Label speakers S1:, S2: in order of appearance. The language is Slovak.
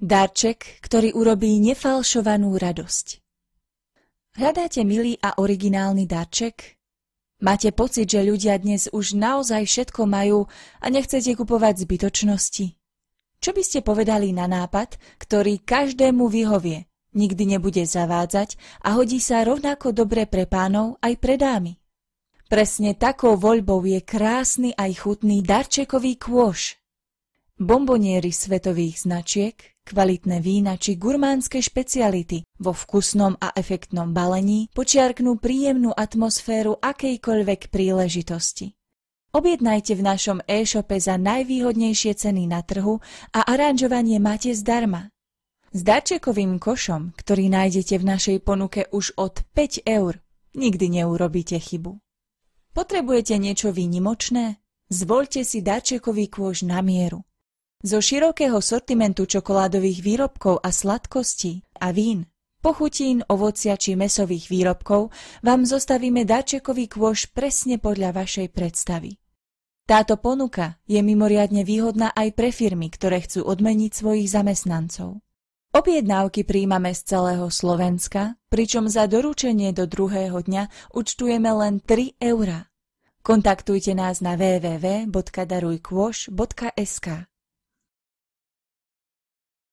S1: Darček, ktorý urobí nefalšovanú radosť. Hľadáte milý a originálny darček? Máte pocit, že ľudia dnes už naozaj všetko majú a nechcete kupovať zbytočnosti? Čo by ste povedali na nápad, ktorý každému vyhovie, nikdy nebude zavádzať a hodí sa rovnako dobre pre pánov aj pre dámy? Presne takou voľbou je krásny aj chutný darčekový kôš. Bomboniery svetových značiek, kvalitné vína či gurmánske špeciality vo vkusnom a efektnom balení počiarknú príjemnú atmosféru akejkoľvek príležitosti. Objednajte v našom e-shope za najvýhodnejšie ceny na trhu a aranžovanie máte zdarma. S darčekovým košom, ktorý nájdete v našej ponuke už od 5 €, nikdy neurobíte chybu. Potrebujete niečo výnimočné? Zvoľte si darčekový kôš na mieru. Zo širokého sortimentu čokoládových výrobkov a sladkostí a vín, pochutín, ovocia či mäsových výrobkov vám zostavíme darčekový kôš presne podľa vašej predstavy. Táto ponuka je mimoriadne výhodná aj pre firmy, ktoré chcú odmeniť svojich zamestnancov. Objednávky prijímame z celého Slovenska, pričom za doručenie do druhého dňa účtujeme len 3 €. Kontaktujte nás na www.darujkôš.sk.